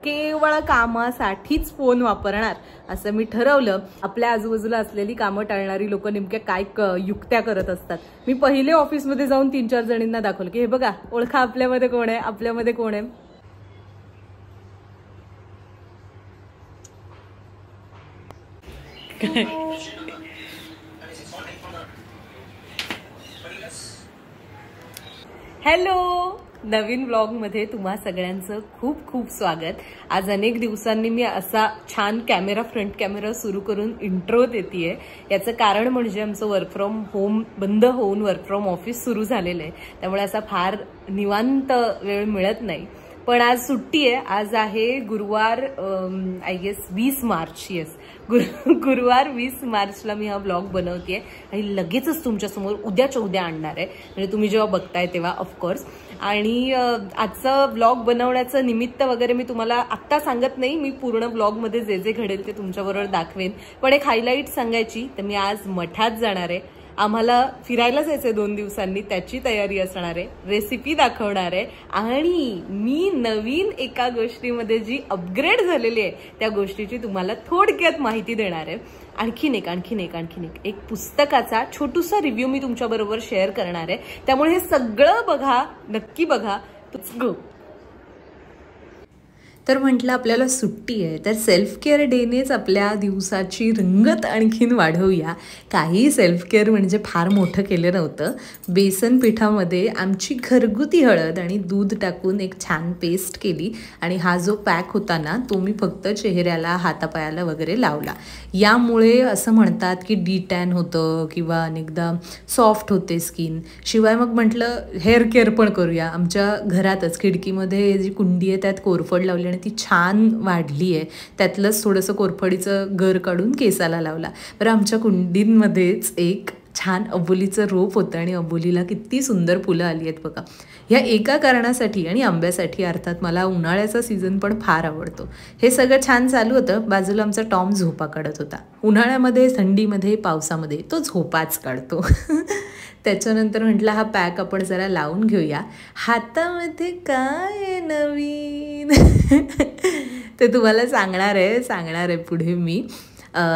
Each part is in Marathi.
केवळ कामासाठीच फोन वापरणार असं मी ठरवलं. आपल्या आजूबाजूला असलेली कामं टाळणारी लोक नेमक्या काय युक्त्या करत असतात. मी पहिले ऑफिसमध्ये जाऊन 3-4 जणींना दाखवलं की हे बघा, ओळखा आपल्यामध्ये कोण आहे, आपल्यामध्ये कोण आहे. हॅलो, नवीन व्लॉगमध्ये तुम्हा सगळ्यांचं खूप खूप स्वागत. आज अनेक दिवसांनी मी असा छान फ्रंट कॅमेरा सुरू करून इंट्रो देतेय. याचं कारण म्हणजे आमचं वर्क फ्रॉम होम बंद होऊन वर्क फ्रॉम ऑफिस सुरू झालेलं आहे, त्यामुळे असा फार निवांत वेळ मिळत नाही. पण आज सुट्टी आहे. आज आहे गुरुवार, आय गेस 20 मार्च. येस, गुरुवार 20 मार्चला मी हा ब्लॉग बनवतेय आणि लगेचच तुमच्यासमोर उद्याच्या उद्या आणणार आहे, म्हणजे तुम्ही जेव्हा बघताय तेव्हा ऑफकोर्स. आणि आजचं ब्लॉग बनवण्याचं निमित्त वगैरे मी तुम्हाला आत्ता सांगत नाही. मी पूर्ण ब्लॉगमध्ये जे जे घडेल ते तुमच्याबरोबर दाखवेन. पण एक हायलाईट सांगायची तर मी आज मठात जाणार आहे. आम्हाला फिरायला जायचंय 2 दिवसांनी, त्याची तयारी असणार आहे, रेसिपी दाखवणार आहे आणि मी नवीन एका गोष्टीमध्ये जी अपग्रेड झालेली आहे त्या गोष्टीची तुम्हाला थोडक्यात माहिती देणार आहे. आणखीन एक पुस्तकाचा छोटूसा रिव्ह्यू मी तुमच्याबरोबर शेअर करणार आहे. त्यामुळे हे सगळं बघा, नक्की बघा. गो. तर म्हटलं आपल्याला सुट्टी आहे तर सेल्फ केअर डेनेच आपल्या दिवसाची रंगत आणखीन वाढवूया. काही सेल्फ केअर म्हणजे फार मोठं केलं नव्हतं. बेसन पिठामध्ये आमची घरगुती हळद आणि दूध टाकून एक छान पेस्ट केली आणि हा जो पॅक होता ना तो मी फक्त चेहऱ्याला, हातापायाला वगैरे लावला. यामुळे असं म्हणतात की डिटॅन होतं किंवा अनेकदा सॉफ्ट होते स्किन. शिवाय मग म्हटलं हेअर केअर पण करूया. आमच्या घरातच खिडकीमध्ये जी कुंडी आहे त्यात कोरफड लावली आणि ती छान वाढली आहे. त्यातलंच थोडंसं कोरफडीचं गर काढून केसाला लावला. बरं, आमच्या कुंडींमध्येच एक छान अबोलीचं रोप होतं आणि अबोलीला किती सुंदर फुलं आली आहेत बघा. ह्या एका कारणासाठी आणि आंब्यासाठी, अर्थात मला उन्हाळ्याचा सीझन पण फार आवडतो. हे सगळं छान चालू होतं. बाजूला आमचा टॉम झोपा काढत होता. उन्हाळ्यामध्ये, थंडीमध्ये, पावसामध्ये तो झोपाच काढतो. त्याच्यानंतर म्हटलं हा पॅक आपण जरा लावून घेऊया. हातामध्ये काय नवीन ते तुम्हाला सांगणार आहे पुढे मी.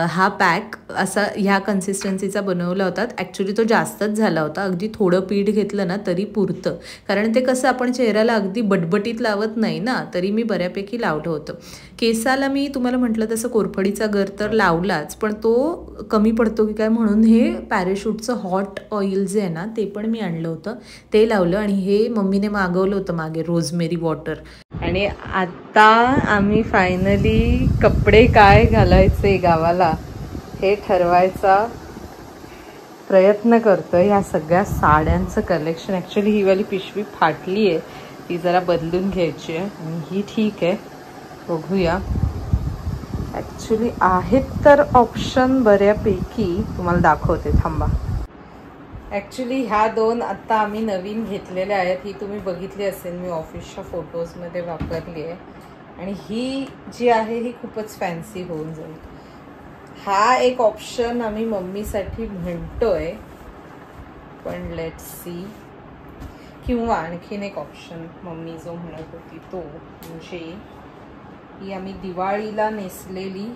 हा पॅक असा ह्या कन्सिस्टन्सीचा बनवला होता. ॲक्च्युली तो जास्तच झाला होता. अगदी थोडं पीठ घेतलं ना तरी पुरतं, कारण ते कसं आपण चेहऱ्याला अगदी बटबटीत लावत नाही ना, तरी मी बऱ्यापैकी लावलं होतं. केसाला मी तुम्हाला म्हटलं तसं कोरफडीचा गर तर लावलाच, पण तो कमी पडतो की काय म्हणून हे पॅरेशूटचं हॉट ऑइल जे आहे ना ते पण मी आणलं होतं, ते लावलं. आणि हे मम्मीने मागवलं होतं मागे, रोजमेरी वॉटर. आणि आता आम्ही फायनली कपडे काय घालायचे गावाला हे ठरवायचा प्रयत्न करतोय. ह्या सगळ्या साड्यांचं कलेक्शन, ॲक्च्युली ही वाली पिशवी फाटली आहे, ती जरा बदलून घ्यायची आहे. आणि ही ठीक आहे, बघूया. ॲक्च्युली आहेत तर ऑप्शन बऱ्यापैकी, तुम्हाला दाखवते थांबा. ॲक्च्युली ह्या 2 आत्ता आम्ही नवीन घेतलेल्या आहेत. ही तुम्ही बघितली असेल, मी ऑफिसच्या फोटोजमध्ये वापरली आहे. आणि ही जी आहे ही खूपच फॅन्सी होऊन जाईल. हा एक ऑप्शन आम्ही मम्मीसाठी म्हणतोय, पण लेट्स सी. किंवा आणखीन एक ऑप्शन मम्मी जो म्हणत होती तो म्हणजे ही आम्ही दिवाळीला नेसलेली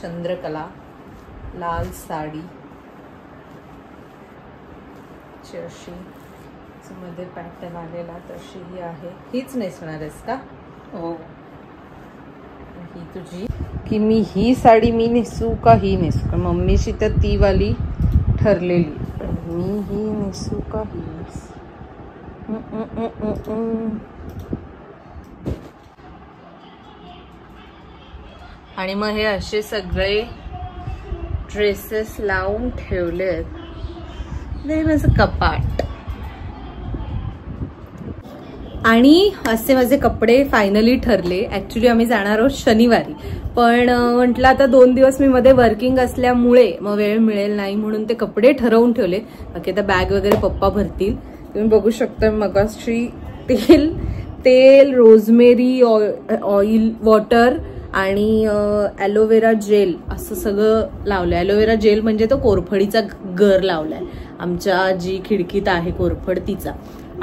चंद्रकला लाल साडी, अशी मध्ये पॅटर्न आलेला, तशी ही आहे. हीच नेसणार आहेस का? हो. ही तुझी की मी ही साडी मी नेसू का ही नेसू का? मम्मीशी तर ती वाली ठरलेली, पण मी ही नेसू का ही नेसू? आणि मग हे असे सगळे ड्रेसेस लावून ठेवलेत. माझं कपाट. आणि असे माझे कपडे फायनली ठरले. ॲक्च्युली आम्ही जाणार आहोत शनिवारी, पण म्हटलं आता 2 दिवस मी मध्ये वर्किंग असल्यामुळे मग वेळ मिळेल नाही, म्हणून ते कपडे ठरवून ठेवले. बाकी आता बॅग वगैरे पप्पा भरतील. तुम्ही बघू शकता मगाशी तेल, रोजमेरी ऑइल, वॉटर आणि ॲलोवेरा जेल असं सगळं लावलं. ॲलोवेरा जेल म्हणजे तो कोरफडीचा गर लावलाय, आमच्या जी खिडकीत आहे कोरफड तिचा.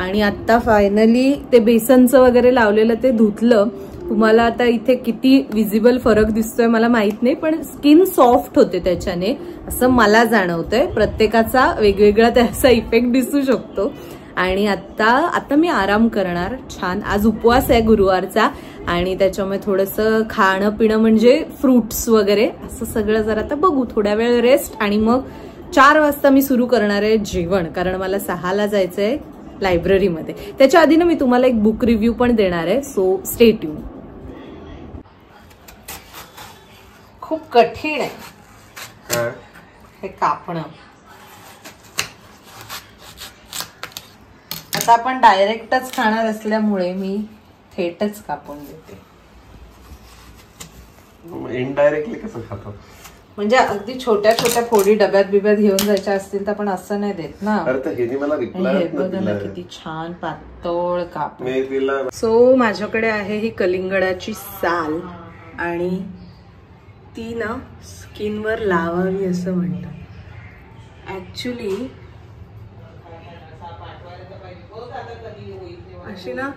आणि आता फायनली ते बेसनचं वगैरे लावलेलं ते धुतलं. तुम्हाला आता इथे किती विजिबल फरक दिसतोय मला माहित नाही, पण स्किन सॉफ्ट होते त्याच्याने असं मला जाणवतंय. प्रत्येकाचा वेगवेगळा त्याचा इफेक्ट दिसू शकतो. आणि आता मी आराम करणार छान. आज उपवास आहे गुरुवारचा आणि त्याच्यामुळे थोडंसं खाणं पिणं म्हणजे फ्रुट्स वगैरे असं सगळं जरा आता बघू. थोड्या वेळ रेस्ट आणि मग 4 वाजता मी सुरू करणार आहे जेवण, कारण मला 6ला जायचंय लायब्ररीमध्ये. त्याच्या आधी ना मी तुम्हाला एक बुक रिव्ह्यू पण देणार आहे, सो स्टे ट्यून. खूप कठीण आहे हे कापणं. आता आपण डायरेक्टच खाणार असल्यामुळे मी थेटच कापून देते. इनडायरेक्टली कसं खातो? म्हणजे अगदी छोट्या छोट्या फोडी डब्यात बिब्यात घेऊन जायच्या असतील तर आपण असं नाही देत ना. हे बघा ना किती छान पातळ काप. सो माझ्याकडे आहे ही कलिंगडाची साल आणि ती ना स्किनवर लावावी असं म्हणतात. ऍक्च्युली अशी ना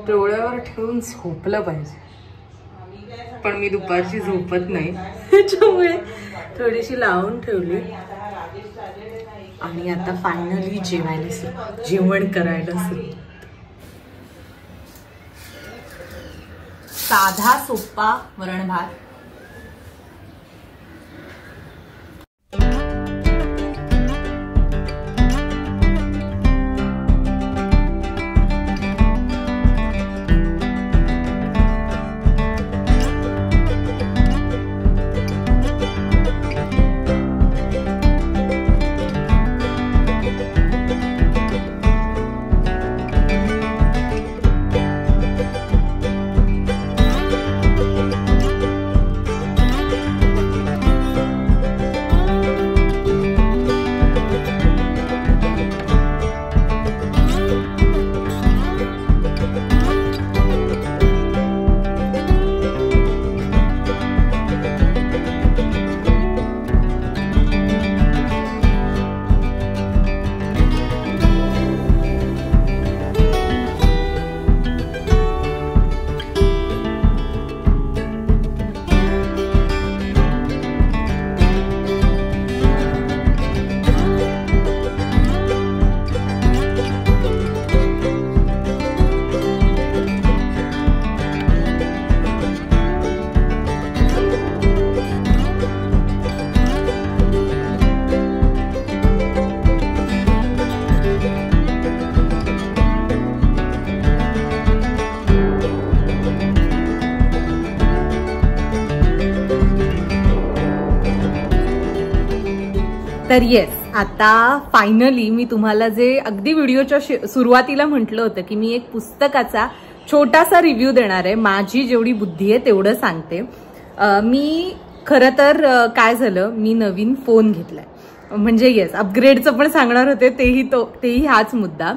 डोळ्यावर ठेवून झोपलं पाहिजे, पण मी दुपारची झोपत नाही त्याच्यामुळे थोडीशी लावून ठेवली. आणि आता फायनली जेवण करायला सुरू. साधा सोपा वरण भात. तर येस, आता फायनली मी तुम्हाला जे अगदी व्हिडिओच्या सुरुवातीला म्हटलं होतं की मी एक पुस्तकाचा छोटासा रिव्ह्यू देणार आहे. माझी जेवढी बुद्धी आहे तेवढं सांगते. मी खरं तर काय झालं, मी नवीन फोन घेतलाय. म्हणजे येस, अपग्रेडचं पण सांगणार होते, तेही हाच मुद्दा.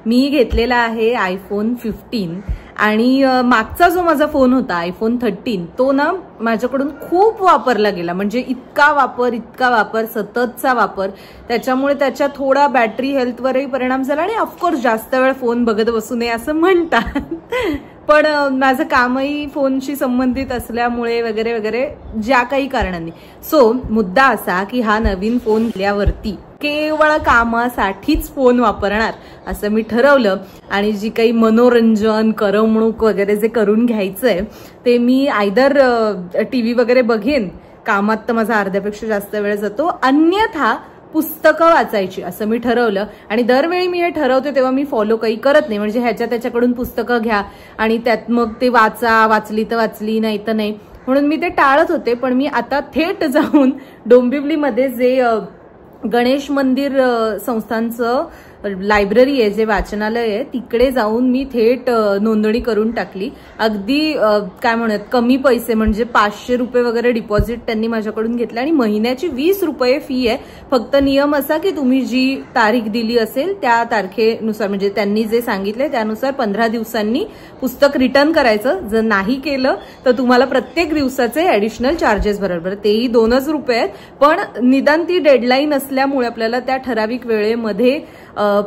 मी घेतलेला आहे आयफोन 15 आणि मागचा जो माझा फोन होता आयफोन 13 तो ना माझ्याकडून खूप वापरला गेला. म्हणजे इतका वापर, सततचा वापर, त्याच्यामुळे त्याच्या थोडा बॅटरी हेल्थवरही परिणाम झाला आणि ऑफकोर्स जास्त वेळ फोन बघत बसू नये असं म्हणतात. पण माझं कामही फोनशी संबंधित असल्यामुळे वगैरे वगैरे ज्या काही कारणांनी. सो मुद्दा असा की हा नवीन फोन घेतल्यावरती केवळ कामासाठीच फोन वापरणार असं मी ठरवलं. आणि जी काही मनोरंजन, करमणूक वगैरे जे करून घ्यायचंय ते मी आयदर टीव्ही वगैरे बघेन, कामात तर माझा अर्ध्यापेक्षा जास्त वेळ जातो, अन्यथा पुस्तकं वाचायची असं मी ठरवलं. आणि दरवेळी मी हे ठरवते तेव्हा मी फॉलो काही करत नाही. म्हणजे त्याच्याकडून पुस्तकं घ्या आणि त्यात मग ते वाचली तर वाचली, नाही तर नाही, म्हणून मी ते टाळत होते. पण मी आता थेट जाऊन डोंबिवलीमध्ये जे गणेश मंदिर संस्थांचं लायब्ररी आहे, जे वाचनालय आहे, तिकडे जाऊन मी थेट नोंदणी करून टाकली. अगदी काय म्हणत कमी पैसे, म्हणजे 500 रुपये वगैरे डिपॉझिट त्यांनी माझ्याकडून घेतले आणि महिन्याची 20 रुपये फी आहे. फक्त नियम असा की तुम्ही जी तारीख दिली असेल त्या तारखेनुसार, म्हणजे त्यांनी जे सांगितले त्यानुसार 15 दिवसांनी पुस्तक रिटर्न करायचं. जर नाही केलं तर तुम्हाला प्रत्येक दिवसाचे ऍडिशनल चार्जेस बरोबर, तेही 2च रुपये आहेत. पण निदान ती डेडलाईन असल्यामुळे आपल्याला त्या ठराविक वेळेमध्ये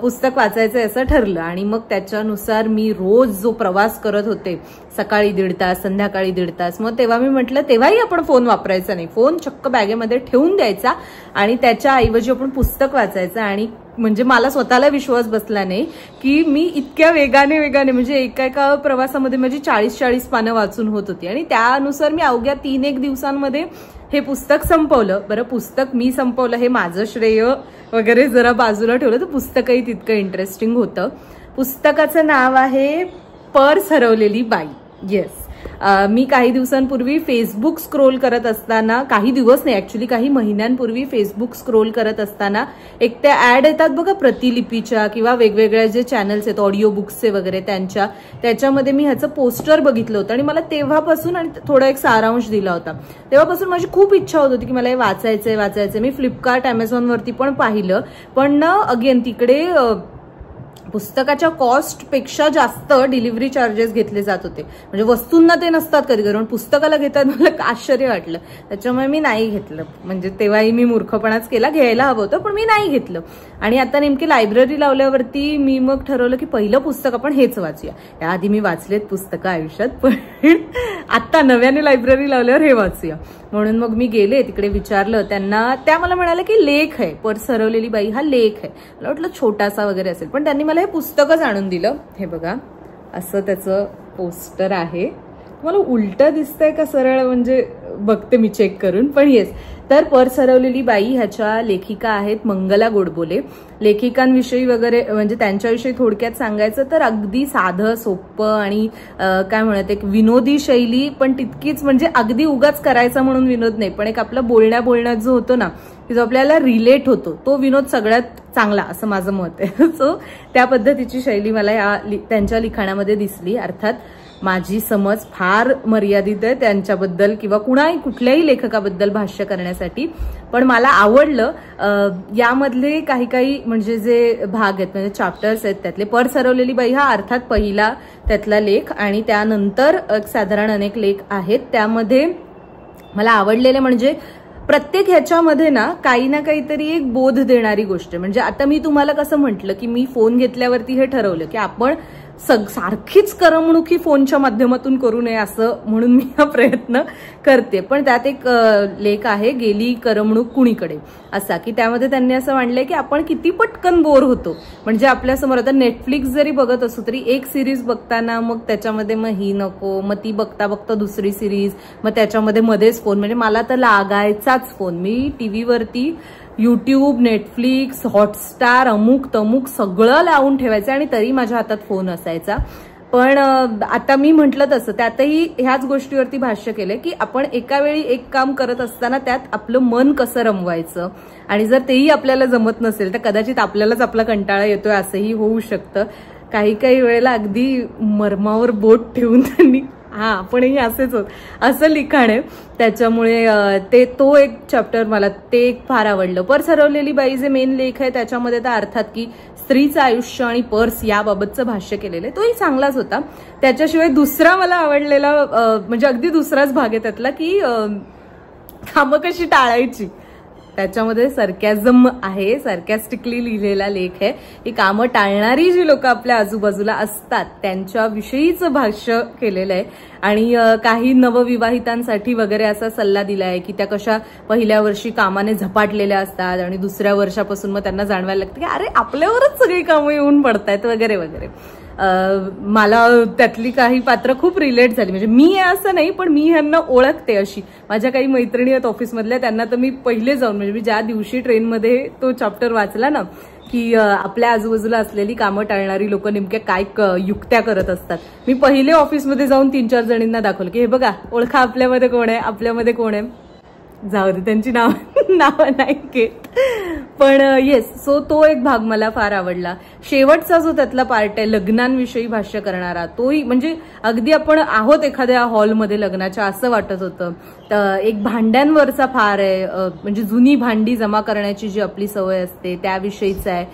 पुस्तक वाचायचं असं ठरलं आणि मग त्याच्यानुसार मी रोज जो प्रवास करत होते, सकाळी 1.5 तास, संध्याकाळी 1.5 तास, मग तेव्हा मी म्हटलं तेव्हाही आपण फोन वापरायचा नाही, फोन चक्क बॅगेमध्ये ठेवून द्यायचा आणि त्याच्याऐवजी आपण पुस्तक वाचायचं. आणि म्हणजे मला स्वतःला विश्वास बसला नाही की मी इतक्या वेगाने म्हणजे एका प्रवासामध्ये माझी 40 पानं वाचून होत होती. आणि त्यानुसार मी अवघ्या 3-1 दिवसांमध्ये हे पुस्तक संपवलं. बरं, पुस्तक मी संपवलं हे माझं श्रेय वगैरे जरा बाजूला ठेवलं, तर पुस्तकही तितकं इंटरेस्टिंग होतं. पुस्तकाचं नाव आहे पर्स हरवलेली बाई. येस, मी काही दिवसांपूर्वी फेसबुक स्क्रोल करत असताना, काही दिवस नाही ऍक्च्युली काही महिन्यांपूर्वी फेसबुक स्क्रोल करत असताना एक त्या ऍड येतात बघा प्रतिलिपीच्या किंवा वेगवेगळ्या जे चॅनल्स आहेत ऑडिओ बुक्सचे वगैरे त्याच्यामध्ये मी ह्याचं पोस्टर बघितलं होतं आणि मला तेव्हापासून आणि थोडा एक सारांश दिला होता. तेव्हापासून माझी खूप इच्छा होत होती की मला हे वाचायचंय. मी फ्लिपकार्ट, अमेझॉनवरती पण पाहिलं, पण ना अगेन तिकडे पुस्तकाच्या कॉस्ट पेक्षा जास्त डिलिव्हरी चार्जेस घेतले जात होते. म्हणजे वस्तूंना ते नसतात कधी कधी, पण पुस्तकाला घेतात मला आश्चर्य वाटलं. त्याच्यामुळे मी नाही घेतलं. म्हणजे तेव्हाही मी मूर्खपणाच केला, घ्यायला हवं होतं पण मी नाही घेतलं. आणि आता नेमकी लायब्ररी लावल्यावरती मी मग ठरवलं की पहिलं पुस्तक आपण हेच वाचूया. याआधी मी वाचलेत पुस्तकं आयुष्यात, पण आता नव्याने लायब्ररी लावल्यावर हे वाचूया. म्हणून मग मी गेले तिकडे, विचारलं त्यांना. त्या मला म्हणाल्या की लेख आहे, पर्स हरवलेली बाई हा लेख आहे. मला वाटलं छोटासा वगैरे असेल, पण त्यांनी मला हे पुस्तकच आणून दिलं. हे बघा, असं त्याचं पोस्टर आहे. मला उलटं दिसतंय का सरळ, म्हणजे बघते मी चेक करून, पण येस. तर पर्स हरवलेली बाई ह्याच्या लेखिका आहेत मंगला गोडबोले. लेखिकांविषयी वगैरे म्हणजे त्यांच्याविषयी थोडक्यात सांगायचं तर अगदी साधं सोपं आणि काय म्हणत एक विनोदी शैली, पण तितकीच म्हणजे अगदी उगाच करायचा म्हणून विनोद नाही, पण एक आपला बोलण्यात जो होतो ना की जो आपल्याला रिलेट होतो तो विनोद सगळ्यात चांगला, असं माझं मत आहे. सो त्या पद्धतीची शैली मला त्यांच्या लिखाणामध्ये दिसली. अर्थात माझी समज फार मर्यादित आहे त्यांच्याबद्दल किंवा कुठल्याही लेखकाबद्दल भाष्य करण्यासाठी, पण मला आवडलं. यामधले काही म्हणजे जे भाग आहेत म्हणजे चॅप्टर्स आहेत त्यातले पर्स हरवलेली बाई हा अर्थात पहिला त्यातला लेख, आणि त्यानंतर साधारण अनेक लेख आहेत. त्यामध्ये मला आवडलेले म्हणजे प्रत्येक ह्याच्यामध्ये ना काहीतरी एक बोध देणारी गोष्ट. म्हणजे आता मी तुम्हाला कसं म्हटलं की मी फोन घेतल्यावरती हे ठरवलं की आपण सारखीच करमणूक ही फोनच्या माध्यमातून करू नये, असं म्हणून मी हा प्रयत्न करते. पण त्यात एक लेख आहे गेली करमणूक कुणीकडे असा, की त्यामध्ये त्यांनी असं मांडलंय की आपण किती पटकन बोर होतो. म्हणजे आपल्यासमोर आता नेटफ्लिक्स जरी बघत असू तरी एक सिरीज बघताना मग त्याच्यामध्ये मग ही नको, मग ती बघता दुसरी सिरीज, मग त्याच्यामध्ये मध्येच फोन. म्हणजे मला तर लागायचाच फोन. मी टीव्हीवरती यूट्यूब, नेटफ्लिक्स, हॉटस्टार, अमुक तमुक सगळं लावून ठेवायचं आणि तरी माझ्या हातात फोन असायचा. पण आता मी म्हटलं तसं त्यातही ह्याच गोष्टीवरती भाष्य केलंय की आपण एका वेळी एक काम करत असताना त्यात आपलं मन कसं रमवायचं, आणि जर तेही आपल्याला जमत नसेल तर कदाचित आपल्यालाच आपला कंटाळा येतोय असंही होऊ शकतं. काही वेळेला अगदी मर्मावर बोट ठेवून त्यांनी आपणही असेच होत असं लिखाण आहे. त्याच्यामुळे तो एक चॅप्टर मला ते एक फार आवडलं. पर्स हरवलेली बाई जे मेन लेख आहे त्याच्यामध्ये तर अर्थात की स्त्रीचं आयुष्य आणि पर्स याबाबतचं भाष्य केलेलं आहे, तोही चांगलाच होता. त्याच्याशिवाय दुसरा मला आवडलेला म्हणजे अगदी दुसराच भाग आहे त्यातला की कामं कशी टाळायची. त्याच्यामध्ये सरकॅझम आहे, सरकॅस्टिकली लिहिलेला लेख आहे की कामं टाळणारी जी लोक आपल्या आजूबाजूला असतात त्यांच्याविषयीचं भाष्य केलेलं आहे. आणि काही नवविवाहितांसाठी वगैरे असा सल्ला दिलाय की त्या कशा पहिल्या वर्षी कामाने झपाटलेल्या असतात आणि दुसऱ्या वर्षापासून मग त्यांना जाणवायला लागतं की अरे आपल्यावरच सगळी कामं येऊन पडतायत वगैरे वगैरे. मला त्यातली काही पात्र खूप रिलेट झाली. म्हणजे मी असं नाही, पण मी ह्यांना ओळखते अशी. माझ्या काही मैत्रिणी आहेत ऑफिसमधल्या, त्यांना तर मी पहिले जाऊन म्हणजे मी ज्या दिवशी ट्रेनमध्ये तो चॅप्टर वाचला ना की आपल्या आजूबाजूला असलेली कामं टाळणारी लोक नेमक्या काय युक्त्या करत असतात, मी पहिले ऑफिसमध्ये जाऊन 3-4 जणींना दाखवलं की हे बघा ओळखा आपल्यामध्ये कोण आहे, आपल्यामध्ये कोण आहे. जाऊ दे त्यांची नावं नाही घेत, पण येस. सो तो एक भाग मला फार आवडला. शेवटचा जो त्यातला पार्ट आहे लग्नांविषयी भाष्य करणारा, तोही म्हणजे अगदी आपण आहोत एखाद्या हॉलमध्ये लग्नाच्या असं वाटत होतं. एक भांड्यांवरचा फार आहे, म्हणजे जुनी भांडी जमा करण्याची जी आपली सवय असते त्याविषयीच आहे.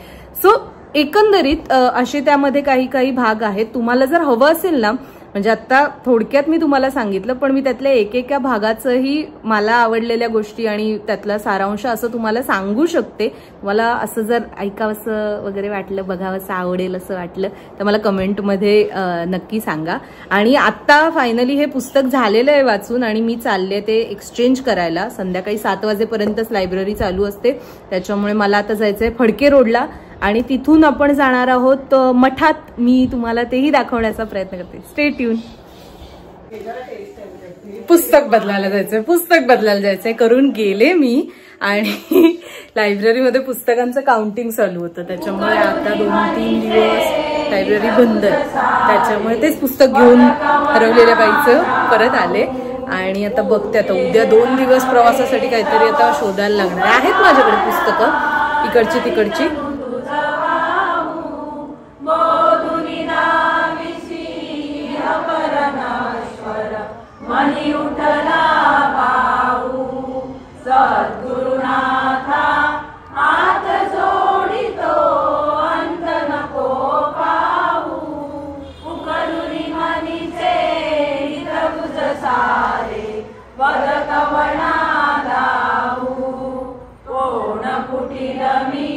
सो एकंदरीत असे त्यामध्ये काही भाग आहेत. तुम्हाला जर हवं असेल ना म्हणजे आता थोडक्यात मी तुम्हाला सांगितलं, पण मी त्यातल्या एकेका भागाचंही मला आवडलेल्या गोष्टी आणि त्यातला सारांश असं तुम्हाला सांगू शकते. मला असं जर ऐकावंसं वगैरे वाटलं, बघावंसं आवडेल असं वाटलं तर मला कमेंटमध्ये नक्की सांगा. आणि आत्ता फायनली हे पुस्तक झालेलं आहे वाचून आणि मी चालले ते एक्सचेंज करायला. संध्याकाळी 7 वाजेपर्यंतच लायब्ररी चालू असते, त्याच्यामुळे मला आता जायचंय फडके रोडला आणि तिथून आपण जाणार आहोत मठात. मी तुम्हाला तेही दाखवण्याचा प्रयत्न करते. Stay tune. पुस्तक बदलायला जायचंय करून गेले मी आणि लायब्ररीमध्ये पुस्तकांचं काउंटिंग चालू होतं, त्याच्यामुळे आता 2-3 दिवस लायब्ररी बंद आहे. त्याच्यामुळे तेच पुस्तक घेऊन हरवलेल्या बाईचं परत आले आणि आता बघते. आता उद्या 2 दिवस प्रवासासाठी काहीतरी आता शोधायला लागणार आहेत. माझ्याकडे पुस्तकं इकडची तिकडची. मनी उठला पाहू सद्गुरुनाथा हात जोडितो अंत नको पाहू उकलुनी मनीचे हित तुझ सारे वद कवणा दाऊ कोण कुटील मी